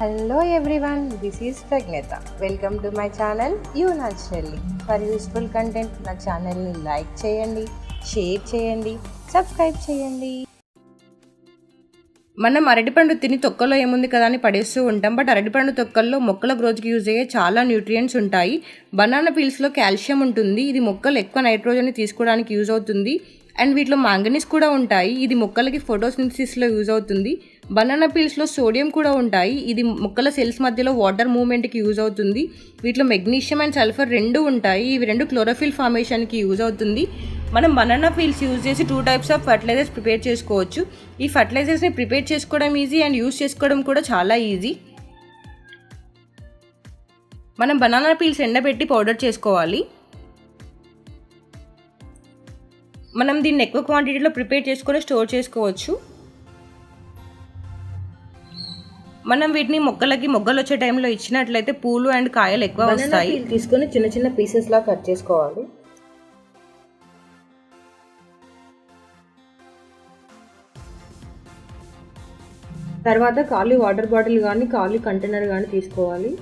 Hello everyone, this is Pragneta. Welcome to my channel You Naturally. For useful content నా ఛానల్ని like చేయండి, share చేయండి, subscribe చేయండి. మనం అరటిపండు తిని తొక్కలో ఏముంది కదా అని పడేస్తూ ఉంటాం. బట్ అరటిపండు తొక్కల్లో మొక్కల గ్రోత్కి యూజ్ అయ్యే చాలా న్యూట్రియంట్స్ ఉంటాయి. బనానా పీల్స్లో కాల్షియం ఉంటుంది. ఇది మొక్కలు ఎక్కువ నైట్రోజన్ని తీసుకోవడానికి యూజ్ అవుతుంది. అండ్ వీటిలో మ్యాంగనీస్ కూడా ఉంటాయి. ఇది మొక్కలకి ఫోటోసింథసిస్లో యూజ్ అవుతుంది. బనానా పీల్స్లో సోడియం కూడా ఉంటాయి. ఇది మొక్కల సెల్స్ మధ్యలో వాటర్ మూవ్మెంట్కి యూజ్ అవుతుంది. వీటిలో మెగ్నీషియం అండ్ సల్ఫర్ రెండు ఉంటాయి. ఇవి రెండు క్లోరోఫిల్ ఫార్మేషన్కి యూజ్ అవుతుంది. మనం బనానా పీల్స్ యూజ్ చేసి 2 టైప్స్ ఆఫ్ ఫర్టిలైజర్స్ ప్రిపేర్ చేసుకోవచ్చు. ఈ ఫర్టిలైజర్స్ని ప్రిపేర్ చేసుకోవడం ఈజీ అండ్ యూజ్ చేసుకోవడం కూడా చాలా ఈజీ. మనం బనానా పీల్స్ ఎండబెట్టి పౌడర్ చేసుకోవాలి. మనం దీన్ని ఎక్కువ క్వాంటిటీలో ప్రిపేర్ చేసుకొని స్టోర్ చేసుకోవచ్చు. మనం వీటిని మొగ్గలు వచ్చే టైంలో ఇచ్చినట్లయితే పూలు అండ్ కాయలు ఎక్కువ వస్తాయి. తీసుకొని చిన్న చిన్న పీసెస్ లా కట్ చేసుకోవాలి. తర్వాత ఖాళీ వాటర్ బాటిల్ కానీ ఖాళీ కంటైనర్ కానీ తీసుకోవాలి.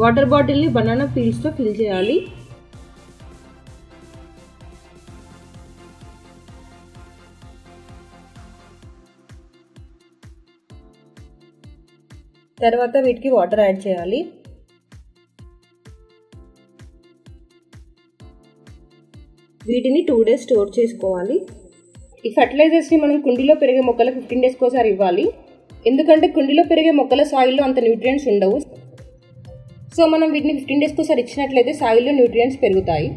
వాటర్ బాటిల్ని బనానా పీల్స్తో ఫిల్ చేయాలి. తర్వాత వీటికి వాటర్ యాడ్ చేయాలి. వీటిని 2 days స్టోర్ చేసుకోవాలి. ఈ ఫర్టిలైజర్స్ని మనం కుండీలో పెరిగే మొక్కలకు 15 days ఒకసారి ఇవ్వాలి. ఎందుకంటే కుండీలో పెరిగే మొక్కల సాయిల్లో అంత న్యూట్రియంట్స్ ఉండవు. సో మనం వీటిని 15 days ఒకసారి ఇచ్చినట్లయితే సాయిల్లో న్యూట్రియంట్స్ పెరుగుతాయి.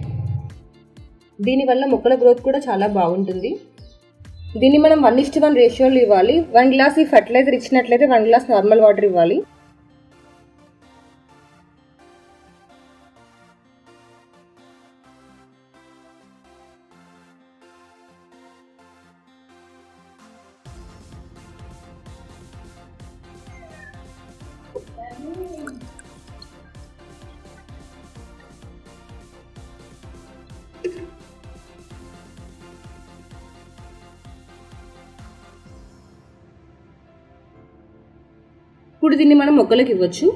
దీనివల్ల మొక్కల గ్రోత్ కూడా చాలా బాగుంటుంది. దీన్ని మనం 1:1 రేషియోలో ఇవ్వాలి. 1 గ్లాస్ ఈ ఫర్టిలైజర్ ఇచ్చినట్లయితే 1 గ్లాస్ నార్మల్ వాటర్ ఇవ్వాలి. ఇప్పుడు దీన్ని మనం మొక్కలకు ఇవ్వచ్చు.